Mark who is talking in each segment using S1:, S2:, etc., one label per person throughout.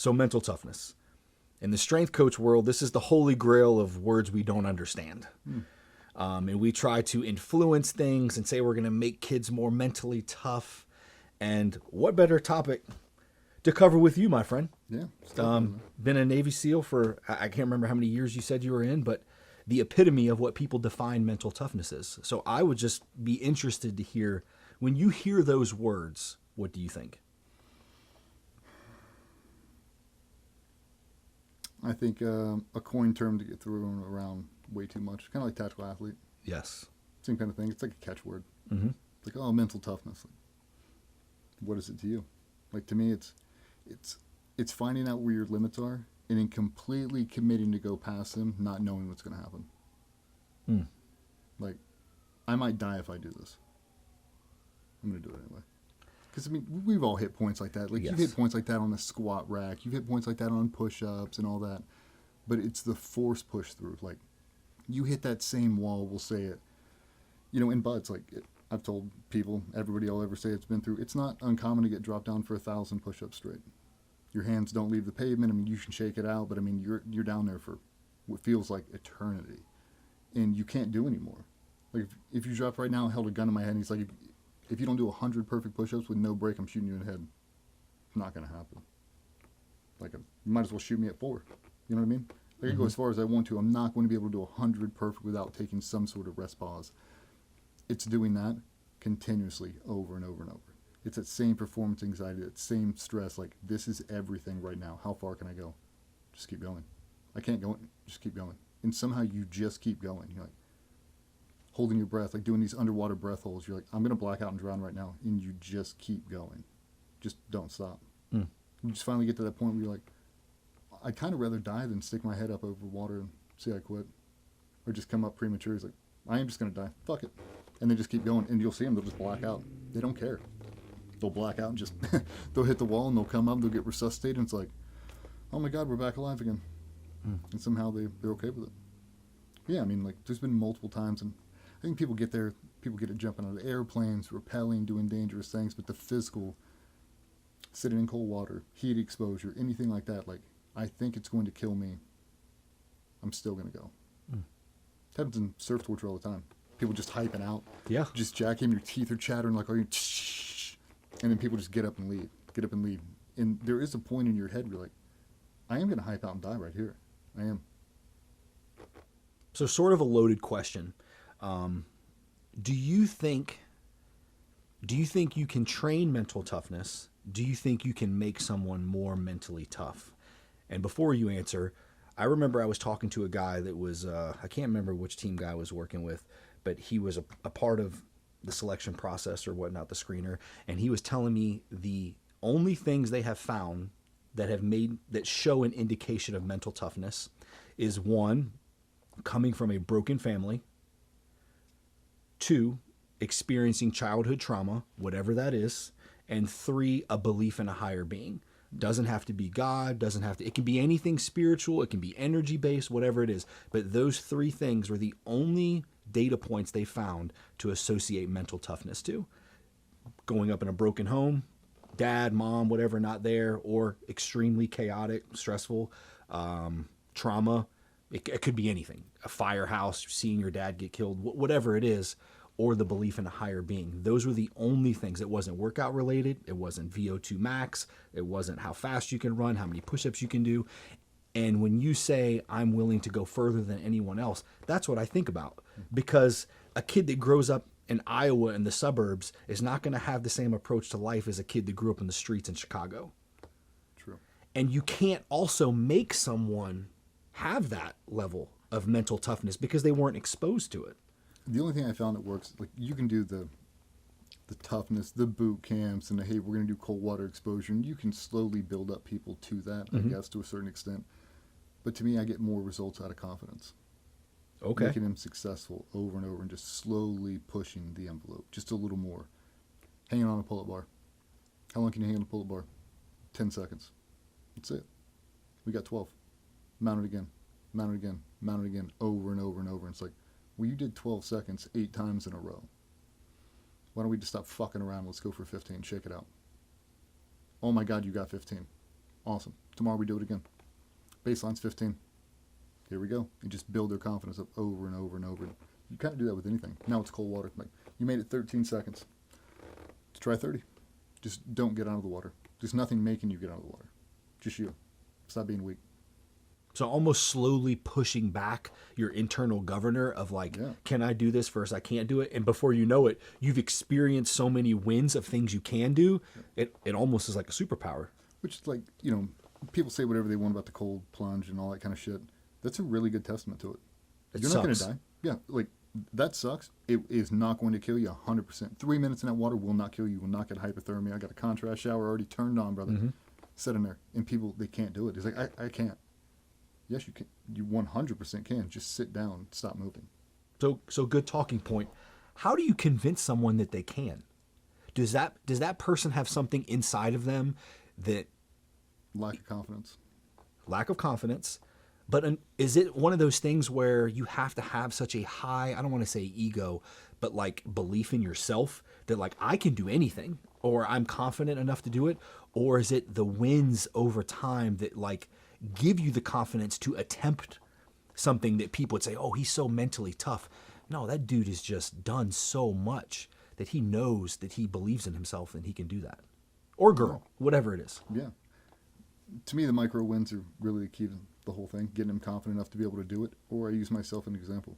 S1: So mental toughness. In the strength coach world, this is the holy grail of words we don't understand. And we try to influence things and say we're going to make kids more mentally tough. And what better topic to cover with you, my friend?
S2: Yeah.
S1: Been a Navy SEAL for, I can't remember how many years you said you were in, but the epitome of what people define mental toughness is. So I would just be interested to hear, when you hear those words, what do you think?
S2: I think a coin term to get thrown around way too much. Kind of like tactical athlete.
S1: Yes.
S2: Same kind of thing. It's like a catchword.
S1: Mm-hmm.
S2: It's like, oh, mental toughness. Like, what is it to you? Like, to me, it's finding out where your limits are and then completely committing to go past them, not knowing what's going to happen. Like, I might die if I do this. I'm going to do it anyway. Because, I mean, we've all hit points like that. Like,
S1: Yes.
S2: You've hit points like that on a squat rack. You've hit points like that on push-ups and all that. But it's the force push through. Like, you hit that same wall, we'll say it. You know, in butts, like, I've told people, everybody I'll ever say it's been through, it's not uncommon to get dropped down for 1,000 push-ups straight. Your hands don't leave the pavement. I mean, you can shake it out, but, I mean, you're down there for what feels like eternity. And you can't do anymore. Like, if you dropped right now and held a gun in my head, and he's like, if you don't do 100 perfect push-ups with no break, I'm shooting you in the head. It's not going to happen. Like, you might as well shoot me at 4. You know what I mean? I can go as far as I want to. I'm not going to be able to do 100 perfect without taking some sort of rest pause. It's doing that continuously over and over and over. It's that same performance anxiety, that same stress. Like, this is everything right now. How far can I go? Just keep going. I can't go. Just keep going. And somehow you just keep going. You're like holding your breath, like doing these underwater breath holds. You're like, I'm going to black out and drown right now. And you just keep going. Just don't stop. You just finally get to that point where you're like, I'd kind of rather die than stick my head up over water and say I quit. Or just come up premature. It's like, I am just going to die. Fuck it. And they just keep going. And you'll see them. They'll just black out. They don't care. They'll black out and just, they'll hit the wall and they'll come up. They'll get resuscitated. And it's like, oh my God, we're back alive again. And somehow they're okay with it. Yeah, I mean, like, there's been multiple times. And I think people get there. People get it jumping out of airplanes, rappelling, doing dangerous things. But the physical, sitting in cold water, heat exposure, anything like that, like, I think it's going to kill me. I'm still going to go. It happens in surf torture all the time. People just hyping out.
S1: Yeah.
S2: Just jacking, your teeth are chattering like, are you? And then people just get up and leave. Get up and leave. And there is a point in your head where you're like, I am going to hype out and die right here. I am.
S1: So sort of a loaded question. Do you think you can train mental toughness? Do you think you can make someone more mentally tough? And before you answer, I remember I was talking to a guy that was, I can't remember which team guy I was working with, but he was a part of the selection process or whatnot, the screener. And he was telling me the only things they have found that show an indication of mental toughness is 1, coming from a broken family, 2, experiencing childhood trauma, whatever that is, and 3, a belief in a higher being. Doesn't have to be God, it can be anything spiritual, it can be energy based, whatever it is. But those 3 things were the only data points they found to associate mental toughness to. Going up in a broken home, dad, mom, whatever, not there, or extremely chaotic, stressful, trauma. It could be anything. A firehouse, seeing your dad get killed, whatever it is, or the belief in a higher being. Those were the only things. It wasn't workout related. It wasn't VO2 max. It wasn't how fast you can run, how many push-ups you can do. And when you say, I'm willing to go further than anyone else, that's what I think about. Because a kid that grows up in Iowa in the suburbs is not going to have the same approach to life as a kid that grew up in the streets in Chicago.
S2: True.
S1: And you can't also make someone have that level of mental toughness because they weren't exposed to it.
S2: The only thing I found that works, like, you can do the toughness, the boot camps, and the, hey, we're going to do cold water exposure, and you can slowly build up people to that, I guess, to a certain extent. But to me, I get more results out of confidence.
S1: Okay.
S2: Making them successful over and over and just slowly pushing the envelope just a little more. Hanging on a pull-up bar. How long can you hang on a pull-up bar? 10 seconds. That's it. We got 12. Mount it again. Mount it again. Mount it again. Over and over and over. And it's like, well, you did 12 seconds 8 times in a row. Why don't we just stop fucking around? Let's go for 15. Shake it out. Oh my God, you got 15. Awesome. Tomorrow we do it again. Baseline's 15. Here we go. You just build their confidence up over and over and over. You kind of do that with anything. Now it's cold water. Like, you made it 13 seconds. Let's try 30. Just don't get out of the water. There's nothing making you get out of the water. Just you. Stop being weak.
S1: So almost slowly pushing back your internal governor of like,
S2: Yeah.
S1: can I do this versus I can't do it? And before you know it, you've experienced so many wins of things you can do. It almost is like a superpower.
S2: Which is like, people say whatever they want about the cold plunge and all that kind of shit. That's a really good testament to it.
S1: It
S2: You're not going to
S1: sucks.
S2: die. Yeah, like, that sucks. It is not going to kill you 100%. 3 minutes in that water will not kill you. You will not get hypothermia. I got a contrast shower already turned on, brother. Sit in there. And people, they can't do it. It's like, I can't. Yes, you can. You 100% can. Just sit down. Stop moving.
S1: So good talking point. How do you convince someone that they can? Does that person have something inside of them that
S2: Lack of confidence.
S1: lack of confidence? But is it one of those things where you have to have such a high, I don't want to say ego, but like belief in yourself that like I can do anything or I'm confident enough to do it? Or is it the wins over time that like give you the confidence to attempt something that people would say, oh, he's so mentally tough? No, that dude has just done so much that he knows that he believes in himself and he can do that. Or girl, whatever it is.
S2: Yeah. To me, the micro wins are really the key to the whole thing. Getting them confident enough to be able to do it. Or I use myself as an example.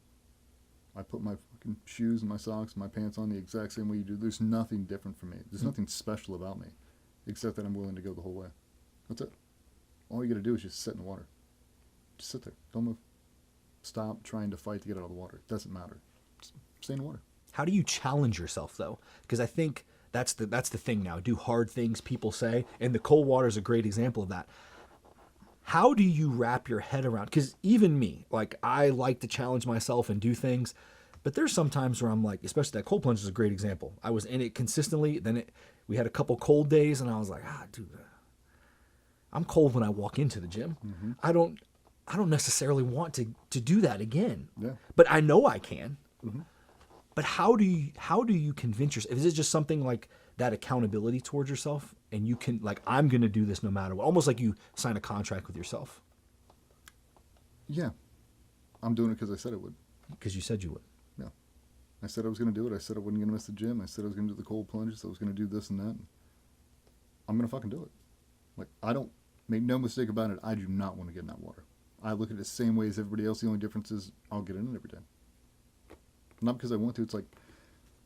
S2: I put my fucking shoes and my socks and my pants on the exact same way you do. There's nothing different for me. There's nothing special about me. Except that I'm willing to go the whole way. That's it. All you got to do is just sit in the water. Just sit there. Don't move. Stop trying to fight to get out of the water. It doesn't matter. Just stay in the water.
S1: How do you challenge yourself though? Because I think that's the thing now. Do hard things, people say, and the cold water is a great example of that. How do you wrap your head around? Because even me, like I like to challenge myself and do things, but there's some times where I'm like, especially that cold plunge is a great example. I was in it consistently. Then we had a couple cold days, and I was like, dude, I'm cold when I walk into the gym. I don't necessarily want to do that again.
S2: Yeah.
S1: But I know I can. But how do you convince yourself? Is it just something like that accountability towards yourself, and you can like, I'm going to do this no matter what? Almost like you sign a contract with yourself.
S2: Yeah. I'm doing it because I said I would.
S1: Because you said you would.
S2: Yeah. I said I was going to do it. I said I wasn't going to miss the gym. I said I was going to do the cold plunges. I was going to do this and that. I'm going to fucking do it. Like, I don't, make no mistake about it, I do not want to get in that water. I look at it the same way as everybody else. The only difference is I'll get in it every day. Not because I want to. It's like,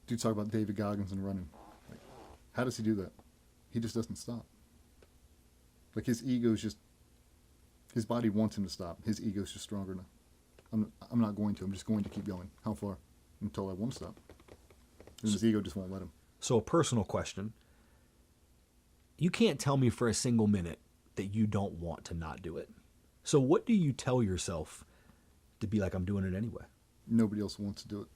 S2: dudes talk about David Goggins and running. Like, how does he do that? He just doesn't stop. Like, his ego's just, his body wants him to stop. His ego's just stronger now. I'm not going to. I'm just going to keep going. How far? Until I want to stop. And his ego just won't let him.
S1: So a personal question. You can't tell me for a single minute that you don't want to not do it. So what do you tell yourself to be like, I'm doing it anyway?
S2: Nobody else wants to do it.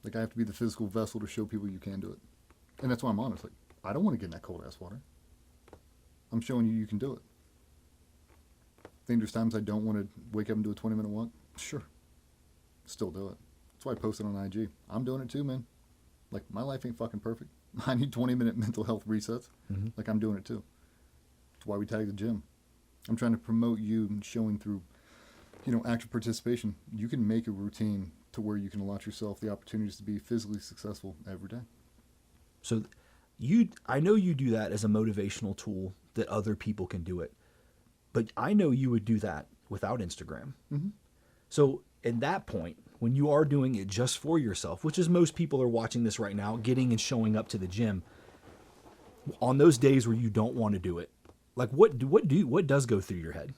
S2: Like, I have to be the physical vessel to show people you can do it. And that's why I'm honest. Like, I don't want to get in that cold ass water. I'm showing you can do it. Think there's times I don't want to wake up and do a 20-minute walk? Sure. Still do it. That's why I posted on IG. I'm doing it too, man. Like, my life ain't fucking perfect. I need 20-minute mental health resets. Like, I'm doing it too. That's why we tag the gym. I'm trying to promote you and showing through, active participation. You can make a routine to where you can allot yourself the opportunities to be physically successful every day.
S1: So I know you do that as a motivational tool that other people can do it. But I know you would do that without Instagram. So at that point, when you are doing it just for yourself, which is most people are watching this right now, getting and showing up to the gym, on those days where you don't want to do it, like what does go through your head?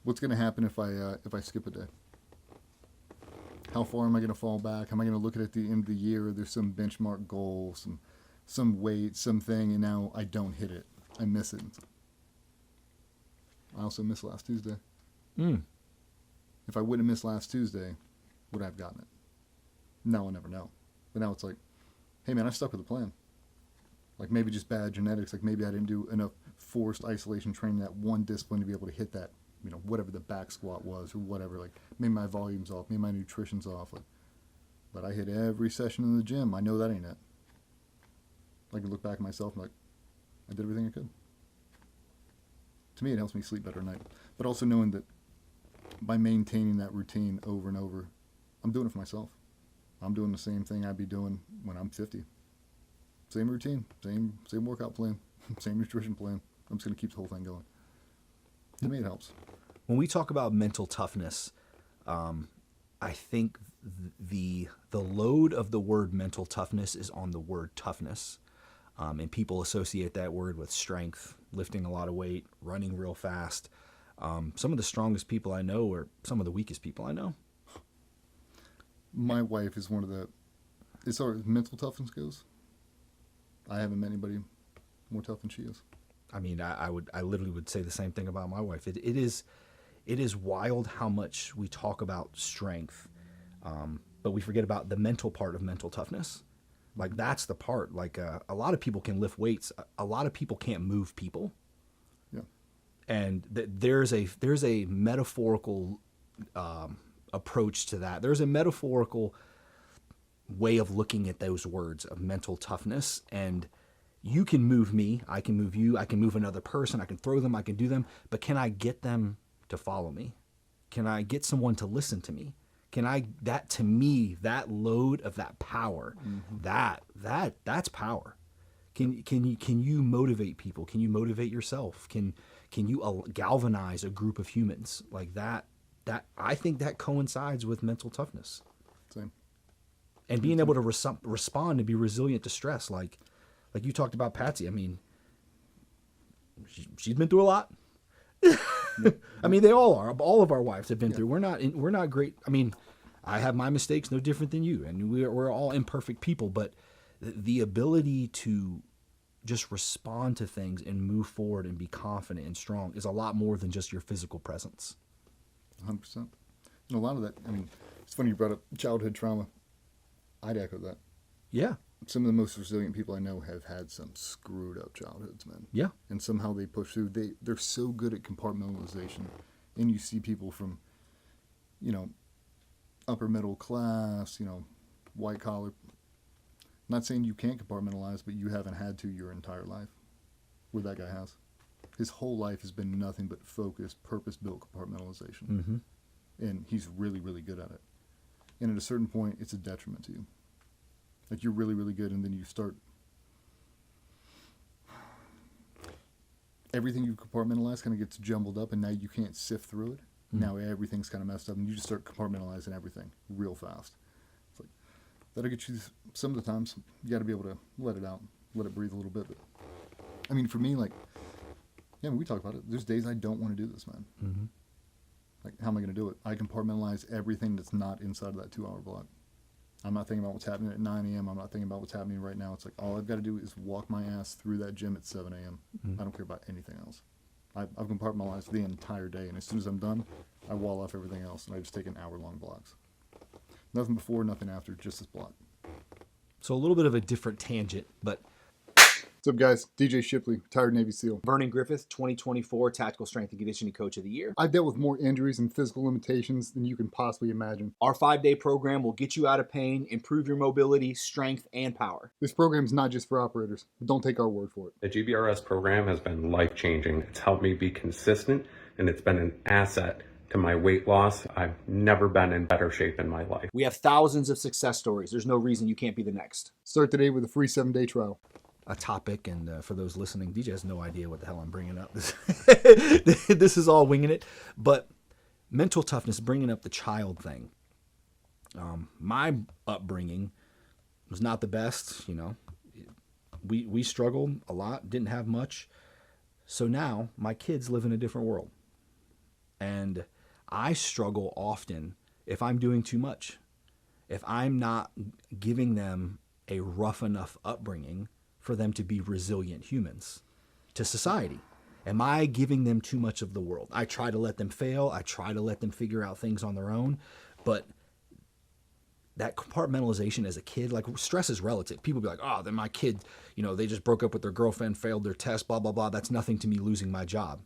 S2: What's going to happen if I skip a day? How far am I going to fall back? Am I going to look at it at the end of the year? There's some benchmark goal, some weight, something, and now I don't hit it. I miss it. I also missed last Tuesday. If I wouldn't have missed last Tuesday, would I have gotten it? No, I'll never know. But now it's like, hey man, I stuck with the plan. Like, maybe just bad genetics. Like, maybe I didn't do enough forced isolation training, that one discipline to be able to hit that, whatever the back squat was or whatever. Like, maybe my volume's off, maybe my nutrition's off. Like, but I hit every session in the gym. I know that ain't it. I can look back at myself and like, I did everything I could. To me, it helps me sleep better at night. But also knowing that by maintaining that routine over and over, I'm doing it for myself. I'm doing the same thing I'd be doing when I'm 50. Same routine, same workout plan, same nutrition plan. I'm just going to keep the whole thing going. To me, it helps.
S1: When we talk about mental toughness, I think the load of the word mental toughness is on the word toughness. And people associate that word with strength, lifting a lot of weight, running real fast. Some of the strongest people I know are some of the weakest people I know.
S2: My wife is one of the, as far as mental toughness goes, I haven't met anybody more tough than she is.
S1: I mean, I literally would say the same thing about my wife. It is wild how much we talk about strength, but we forget about the mental part of mental toughness. Like, that's the part. Like, a lot of people can lift weights. A lot of people can't move people.
S2: Yeah.
S1: And there's a metaphorical approach to that. There's a metaphorical way of looking at those words of mental toughness. And you can move me, I can move you, I can move another person, I can throw them, I can do them, but can I get them to follow me? Can I get someone to listen to me? To me, that load of that power, that's power. Can you motivate people? Can you motivate yourself? Can you galvanize a group of humans like that? I think that coincides with mental toughness.
S2: Same.
S1: And being able to respond and be resilient to stress, like you talked about Patsy. I mean, she's been through a lot. I mean, they all are. All of our wives have been through. We're not great. I mean, I have my mistakes, no different than you, and we're all imperfect people. But the ability to just respond to things and move forward and be confident and strong is a lot more than just your physical presence.
S2: 100%. And a lot of that, I mean, it's funny you brought up childhood trauma. I'd echo that.
S1: Yeah.
S2: Some of the most resilient people I know have had some screwed up childhoods, man.
S1: Yeah.
S2: And somehow they push through. They're so good at compartmentalization. And you see people from, upper middle class, white collar. Not saying you can't compartmentalize, but you haven't had to your entire life. Where that guy has. His whole life has been nothing but focused, purpose-built compartmentalization.
S1: Mm-hmm.
S2: And he's really, really good at it. And at a certain point, it's a detriment to you. Like, you're really, really good, and then you start... Everything you compartmentalize kind of gets jumbled up, and now you can't sift through it. Mm-hmm. Now everything's kind of messed up, and you just start compartmentalizing everything real fast. It's like, that'll get you... Some of the times, you got to be able to let it out, let it breathe a little bit. But, I mean, for me, like... Yeah, we talk about it. There's days I don't want to do this, man.
S1: Mm-hmm.
S2: Like, how am I going to do it? I compartmentalize everything that's not inside of that 2-hour block. I'm not thinking about what's happening at 9 a.m. I'm not thinking about what's happening right now. It's like, all I've got to do is walk my ass through that gym at 7 a.m. Mm-hmm. I don't care about anything else. I've compartmentalized the entire day, and as soon as I'm done, I wall off everything else, and I just take an hour-long blocks. Nothing before, nothing after, just this block.
S1: So a little bit of a different tangent, but...
S2: What's up, guys? DJ Shipley, retired Navy SEAL.
S1: Vernon Griffith, 2024 Tactical Strength and Conditioning Coach of the Year.
S2: I've dealt with more injuries and physical limitations than you can possibly imagine.
S1: Our 5-day program will get you out of pain, improve your mobility, strength, and power.
S2: This program is not just for operators, but don't take our word for it.
S3: The GBRS program has been life-changing. It's helped me be consistent, and it's been an asset to my weight loss. I've never been in better shape in my life.
S1: We have thousands of success stories. There's no reason you can't be the next.
S2: Start today with a free 7-day trial.
S1: A topic, and for those listening, DJ has no idea what the hell I'm bringing up. This is all winging it. But mental toughness, bringing up the child thing. My upbringing was not the best. We struggled a lot, didn't have much. So now my kids live in a different world, and I struggle often if I'm doing too much, if I'm not giving them a rough enough upbringing for them to be resilient humans to society. Am I giving them too much of the world? I try to let them fail. I try to let them figure out things on their own. But that compartmentalization as a kid, like, stress is relative. People be like, oh, then my kid, they just broke up with their girlfriend, failed their test, blah, blah, blah. That's nothing to me losing my job.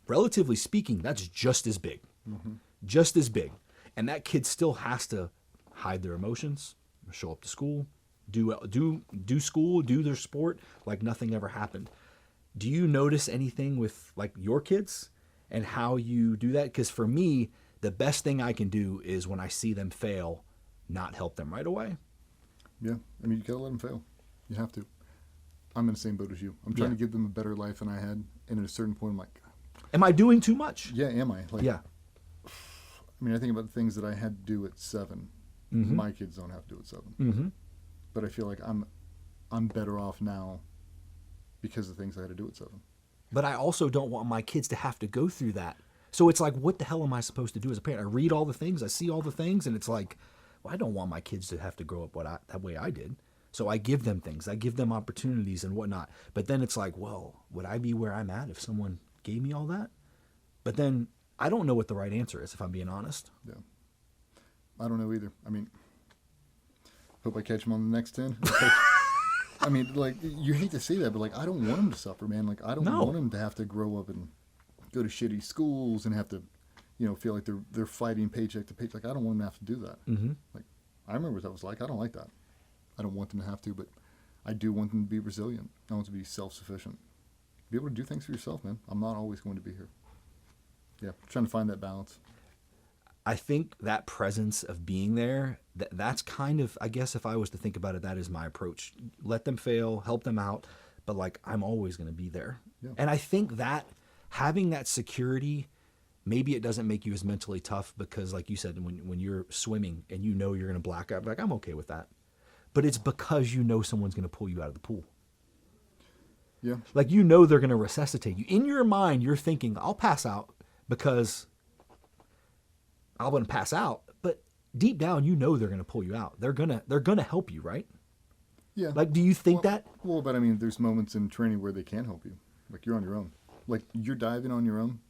S1: Relatively speaking, that's just as big. Mm-hmm. Just as big. And that kid still has to hide their emotions, show up to school, do school, do their sport like nothing ever happened. Do you notice anything with like your kids and how you do that? Because for me, the best thing I can do is when I see them fail, not help them right away.
S2: Yeah, I mean, you gotta let them fail. You have to. I'm in the same boat as you. I'm trying to give them a better life than I had, and at a certain point, I'm like,
S1: am I doing too much?
S2: yeah, am I? Like,
S1: Yeah.
S2: I mean, I think about the things that I had to do at 7.
S1: Mm-hmm.
S2: My kids don't have to do at 7.
S1: Mm-hmm.
S2: But I feel like I'm better off now because of the things I had to do at 7.
S1: But I also don't want my kids to have to go through that. So it's like, what the hell am I supposed to do as a parent? I read all the things, I see all the things, and it's like, well, I don't want my kids to have to grow up that way I did. So I give them things, I give them opportunities and whatnot. But then it's like, well, would I be where I'm at if someone gave me all that? But then I don't know what the right answer is, if I'm being honest.
S2: Yeah. I don't know either. I mean, hope I catch them on the next 10. I mean, like, you hate to say that, but, like, I don't want them to suffer, man. Like, I don't want them to have to grow up and go to shitty schools and have to, feel like they're fighting paycheck to paycheck. Like, I don't want them to have to do that.
S1: Mm-hmm.
S2: Like, I remember what that was like. I don't like that. I don't want them to have to, but I do want them to be resilient. I want them to be self-sufficient. Be able to do things for yourself, man. I'm not always going to be here. Yeah, trying to find that balance.
S1: I think that presence of being there, that's kind of, I guess if I was to think about it, that is my approach. Let them fail, help them out, but like I'm always going to be there.
S2: Yeah.
S1: And I think that having that security, maybe it doesn't make you as mentally tough because like you said, when you're swimming and you know you're going to black out, like I'm okay with that. But it's because you know someone's going to pull you out of the pool.
S2: Yeah.
S1: Like you know they're going to resuscitate you. In your mind, you're thinking, I'll pass out because I'm going to pass out, but deep down, you know they're going to pull you out. They're gonna help you, right?
S2: Yeah.
S1: Like, do you think that?
S2: Well, but I mean, there's moments in training where they can help you. Like you're on your own. Like you're diving on your own.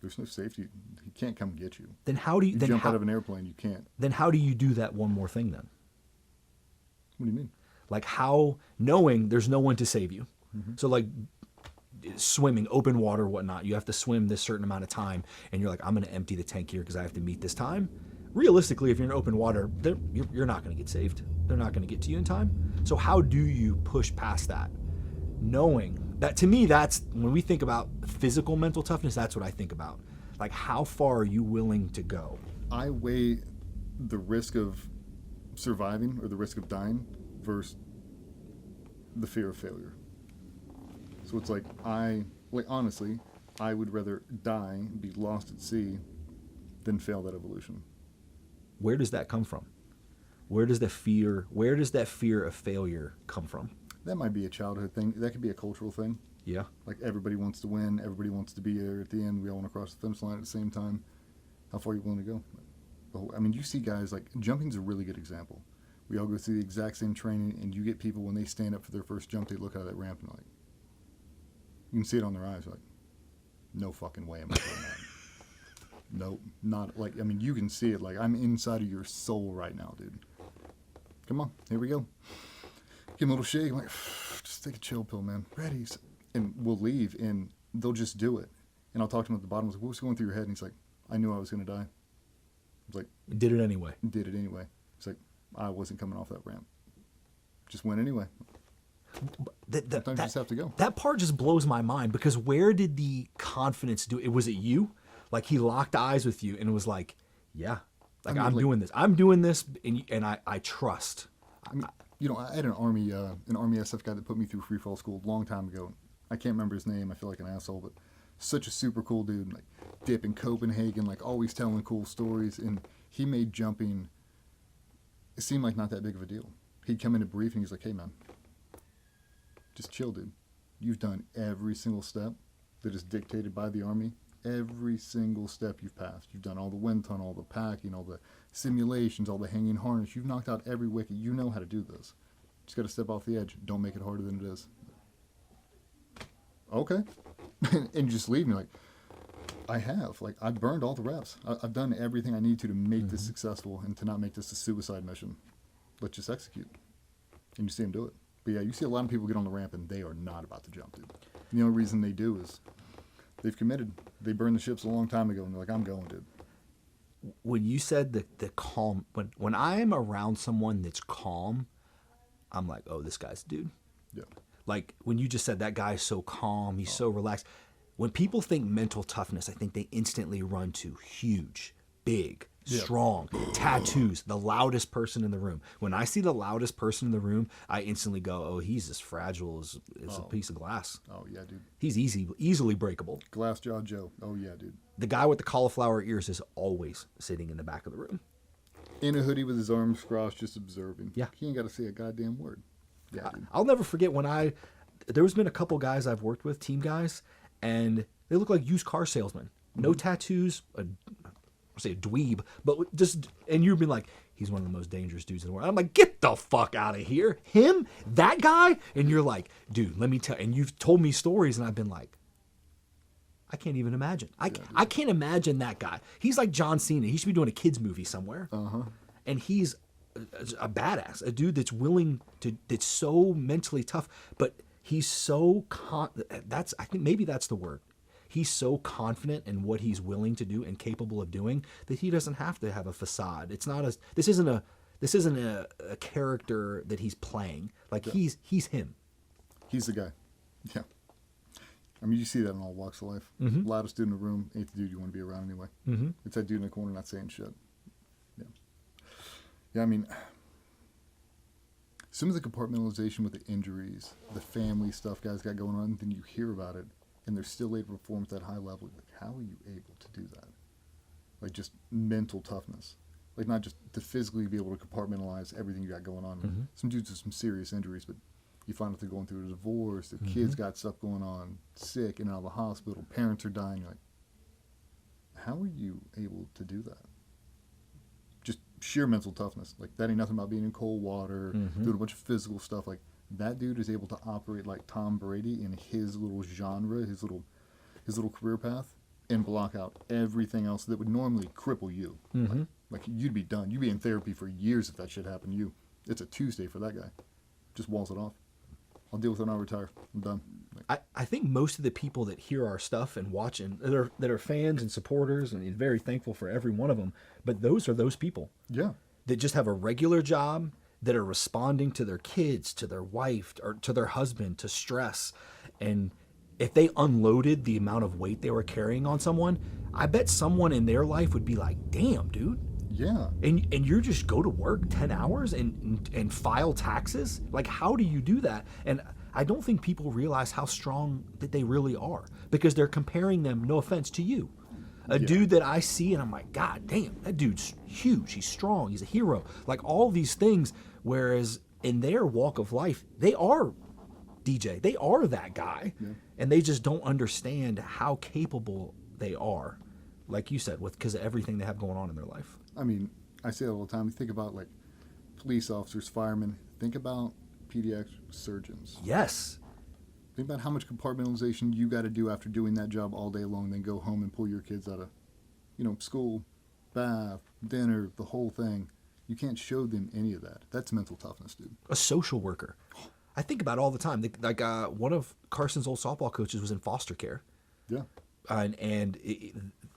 S2: There's no safety. He can't come get you.
S1: Then how do you?
S2: You
S1: Then
S2: jump
S1: how,
S2: out of an airplane. You can't.
S1: Then how do you do that one more thing then?
S2: What do you mean?
S1: Like how knowing there's no one to save you. Mm-hmm. So like swimming, open water, whatnot. You have to swim this certain amount of time, and you're like, I'm going to empty the tank here because I have to meet this time. Realistically, if you're in open water, you're not going to get saved. They're not going to get to you in time. So how do you push past that? Knowing that, to me, that's when we think about physical mental toughness, that's what I think about. Like, how far are you willing to go?
S2: I weigh the risk of surviving or the risk of dying versus the fear of failure. So it's like, honestly, I would rather die, be lost at sea, than fail that evolution.
S1: Where does that come from? Where does that fear of failure come from?
S2: That might be a childhood thing. That could be a cultural thing.
S1: Yeah.
S2: Like everybody wants to win. Everybody wants to be there at the end. We all want to cross the finish line at the same time. How far are you willing to go? I mean, you see guys like jumping's a really good example. We all go through the exact same training, and you get people when they stand up for their first jump, they look out of that ramp and like, you can see it on their eyes, like, no fucking way am I doing that. Nope, not like. I mean, you can see it. Like I'm inside of your soul right now, dude. Come on, here we go. Give him a little shake. I'm like, just take a chill pill, man. Ready? And we'll leave, and they'll just do it. And I'll talk to him at the bottom. I was like, what's going through your head? And he's like, I knew I was going to die. I was like,
S1: did it anyway.
S2: Did it anyway. He's like, I wasn't coming off that ramp. Just went anyway. Sometimes you just have to go.
S1: That part just blows my mind because where did the confidence do it? Was it you? Like he locked eyes with you and was like, yeah, like I'm doing this. I'm doing this, and I trust.
S2: I mean, I had an Army SF guy that put me through free fall school a long time ago. I can't remember his name. I feel like an asshole, but such a super cool dude. Like dip in Copenhagen, like always telling cool stories, and he made jumping. It seemed like not that big of a deal. He'd come in a briefing. He's like, hey man, just chill, dude. You've done every single step that is dictated by the Army. Every single step you've passed. You've done all the wind tunnel, all the packing, all the simulations, all the hanging harness. You've knocked out every wicket. You know how to do this. Just got to step off the edge. Don't make it harder than it is. Okay. And you just leave me like, I have. Like, I've burned all the reps. I've done everything I need to make this successful and to not make this a suicide mission. Let's just execute. And you see them do it. But yeah, you see a lot of people get on the ramp and they are not about to jump, dude. The only reason they do is they've committed. They burned the ships a long time ago, and they're like, I'm going, dude.
S1: When you said the calm, when I'm around someone that's calm, I'm like, oh, this guy's dude.
S2: Yeah.
S1: Like when you just said that guy is so calm, he's so relaxed. When people think mental toughness, I think they instantly run to huge, big, strong, tattoos, the loudest person in the room. When I see the loudest person in the room, I instantly go, oh, he's as fragile as a piece of glass.
S2: Oh, yeah, dude.
S1: He's easily breakable.
S2: Glass Jaw Joe. Oh, yeah, dude.
S1: The guy with the cauliflower ears is always sitting in the back of the room.
S2: In a hoodie with his arms crossed, just observing.
S1: Yeah.
S2: He ain't got to say a goddamn word. Yeah, dude.
S1: I'll never forget when there's been a couple guys I've worked with, team guys, and they look like used car salesmen. No tattoos, I'll say a dweeb, but just, and you've been like, he's one of the most dangerous dudes in the world. I'm like, get the fuck out of here. Him? That guy? And you're like, dude, let me tell, and you've told me stories, and I've been like, I can't even imagine. I can't imagine that guy. He's like John Cena. He should be doing a kid's movie somewhere. And he's a badass, a dude that's willing to, that's so mentally tough, but he's so, I think maybe that's the word. He's so confident in what he's willing to do and capable of doing that he doesn't have to have a facade. It's not this isn't a character that he's playing. Like he's him.
S2: He's the guy. Yeah. I mean, you see that in all walks of life. Loudest dude in the room ain't the dude you want to be around anyway. It's that dude in the corner not saying shit. Yeah. Yeah, I mean, some of the compartmentalization with the injuries, the family stuff guys got going on, then you hear about it, and they're still able to perform at that high level. Like, how are you able to do that? Like, just mental toughness. Like, not just to physically be able to compartmentalize everything you got going on. Some dudes with some serious injuries, but you find out they're going through a divorce, their kids got stuff going on, sick, in and out of the hospital, parents are dying. You're like, how are you able to do that? Just sheer mental toughness. Like, that ain't nothing about being in cold water, doing a bunch of physical stuff. Like, that dude is able to operate like Tom Brady in his little genre, his little career path, and block out everything else that would normally cripple you. Like, you'd be done. You'd be in therapy for years if that shit happened to you. It's a Tuesday for that guy. Just walls it off. I'll deal with it when I retire. I'm done. Like,
S1: I think most of the people that hear our stuff and watch and that are fans and supporters and very thankful for every one of them, but those are those people.
S2: Yeah.
S1: That just have a regular job, that are responding to their kids, to their wife, or to their husband, to stress. And if they unloaded the amount of weight they were carrying on someone, I bet someone in their life would be like, damn, dude.
S2: Yeah.
S1: And you just go to work 10 hours and file taxes? Like, how do you do that? And I don't think people realize how strong that they really are, because they're comparing them, no offense, to you. A dude that I see and I'm like, God damn, that dude's huge. He's strong. He's a hero. Like, all these things, whereas in their walk of life, they are DJ. They are that guy. Yeah. And they just don't understand how capable they are, like you said, because of everything they have going on in their life.
S2: I mean, I say it all the time. You think about, like, police officers, firemen. Think about pediatric surgeons.
S1: Yes.
S2: Think about how much compartmentalization you got to do after doing that job all day long, then go home and pull your kids out of, school, bath, dinner, the whole thing. You can't show them any of that. That's mental toughness, dude.
S1: A social worker. I think about it all the time. Like, one of Carson's old softball coaches was in foster care.
S2: Yeah.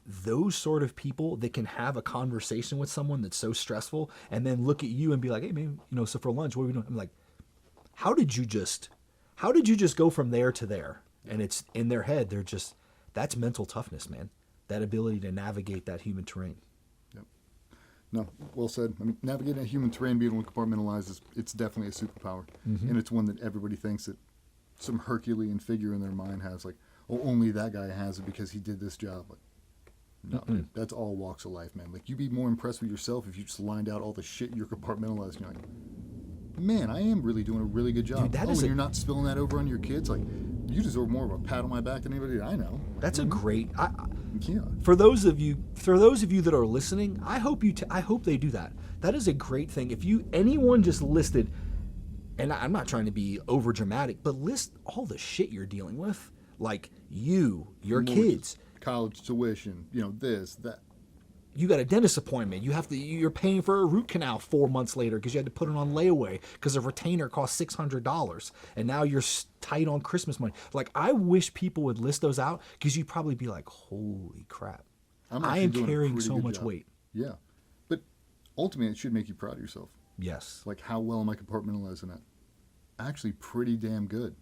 S1: Those sort of people that can have a conversation with someone that's so stressful and then look at you and be like, hey, man, so for lunch, what are we doing? I'm like, how did you just go from there to there? And it's in their head. They're just, that's mental toughness, man. That ability to navigate that human terrain.
S2: Yep. No, well said. I mean, navigating a human terrain, being able to compartmentalize, it's definitely a superpower. And it's one that everybody thinks that some Herculean figure in their mind has, like, oh, only that guy has it because he did this job. Like, no, dude, that's all walks of life, man. Like, you'd be more impressed with yourself if you just lined out all the shit you're compartmentalizing. You're like, man, I am really doing a really good job.
S1: Dude,
S2: and you're not spilling that over on your kids. Like, you deserve more of a pat on my back than anybody I know.
S1: That's a great.
S2: Yeah.
S1: For those of you that are listening, I hope they do that. That is a great thing. If anyone just listed, and I'm not trying to be over dramatic, but list all the shit you're dealing with, like your kids,
S2: college tuition, this, that.
S1: You got a dentist appointment. You're paying for a root canal 4 months later because you had to put it on layaway because a retainer cost $600, and now you're tight on Christmas money. Like, I wish people would list those out, because you'd probably be like, holy crap, I am carrying so much weight.
S2: Yeah, but ultimately it should make you proud of yourself.
S1: Yes.
S2: Like, how well am I compartmentalizing it? Actually, pretty damn good.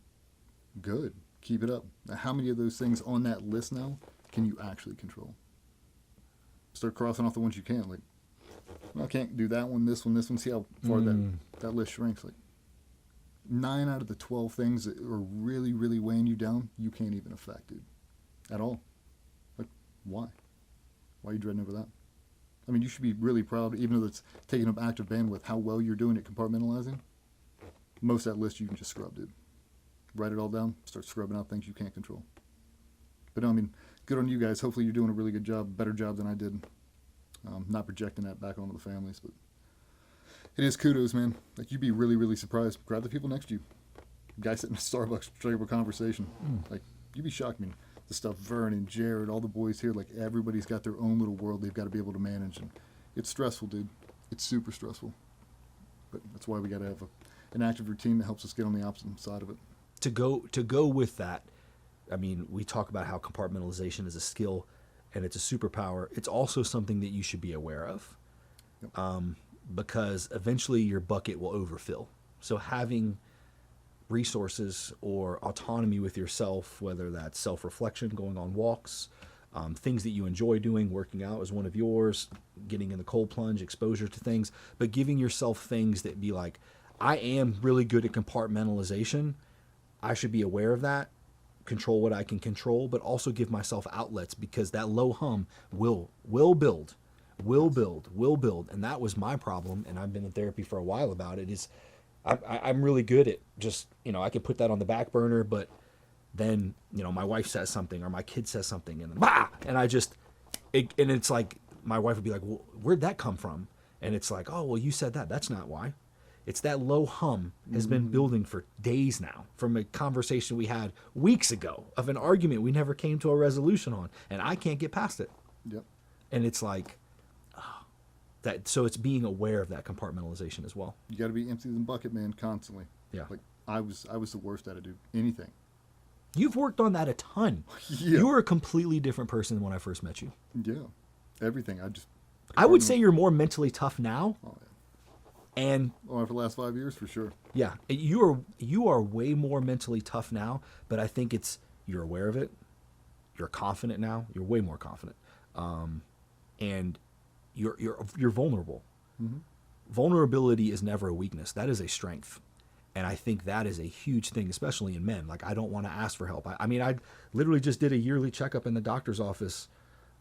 S2: Good. Keep it up. Now, how many of those things on that list now can you actually control? Start crossing off the ones you can't. Like, well, I can't do that one, this one, this one. See how far that list shrinks. Like, 9 out of the 12 things that are really, really weighing you down, you can't even affect, dude. At all. Like, why? Why are you dreading over that? I mean, you should be really proud, even though it's taking up active bandwidth, how well you're doing at compartmentalizing. Most of that list you can just scrub, dude. Write it all down, start scrubbing out things you can't control. But no, I mean, good on you guys. Hopefully you're doing a really good job, better job than I did. Not projecting that back onto the families, but it is kudos, man. Like, you'd be really, really surprised. Grab the people next to you. Guy sitting in a Starbucks, straight up a conversation. Like, you'd be shocked. I mean, the stuff Vernon, Jared, all the boys here, like, everybody's got their own little world they've got to be able to manage. And it's stressful, dude. It's super stressful. But that's why we got to have an active routine that helps us get on the opposite side of it.
S1: To go with that, I mean, we talk about how compartmentalization is a skill and it's a superpower. It's also something that you should be aware of.
S2: Yep.
S1: Because eventually your bucket will overfill. So having resources or autonomy with yourself, whether that's self-reflection, going on walks, things that you enjoy doing, working out is one of yours, getting in the cold plunge, exposure to things, but giving yourself things that be like, I am really good at compartmentalization. I should be aware of that, control what I can control, but also give myself outlets, because that low hum will build. And that was my problem. And I've been in therapy for a while about it. Is I'm really good at just, I could put that on the back burner, but then, my wife says something or my kid says something and and and it's like, my wife would be like, well, where'd that come from? And it's like, oh, well, you said that. That's not why. It's that low hum has been building for days now from a conversation we had weeks ago of an argument we never came to a resolution on, and I can't get past it.
S2: Yep.
S1: And it's like, that. So it's being aware of that compartmentalization as well.
S2: You got to be empty the bucket, man, constantly.
S1: Yeah.
S2: Like, I was the worst at it, dude. Anything.
S1: You've worked on that a ton.
S2: Yeah.
S1: You were a completely different person than when I first met you.
S2: Yeah. Everything.
S1: I would say you're more mentally tough now.
S2: Oh, yeah.
S1: And
S2: for the last 5 years, for sure.
S1: yeah, you are way more mentally tough now, but I think you're aware of it. You're confident now. You're way more confident. And you're vulnerable.
S2: Mm-hmm.
S1: Vulnerability is never a weakness. That is a strength. And I think that is a huge thing, especially in men. Like, I don't want to ask for help. I mean, I literally just did a yearly checkup in the doctor's office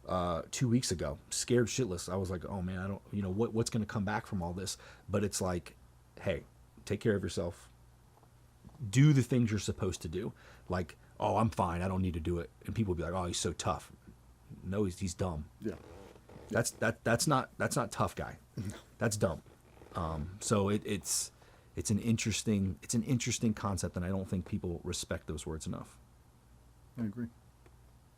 S1: 2 weeks ago, scared shitless. I was like, oh man, I don't, what's going to come back from all this? But it's like, hey, take care of yourself. Do the things you're supposed to do. Like, oh, I'm fine. I don't need to do it. And people will be like, oh, he's so tough. No, he's dumb.
S2: Yeah.
S1: That's not tough guy. That's dumb. So it's an interesting concept, and I don't think people respect those words enough.
S2: I agree.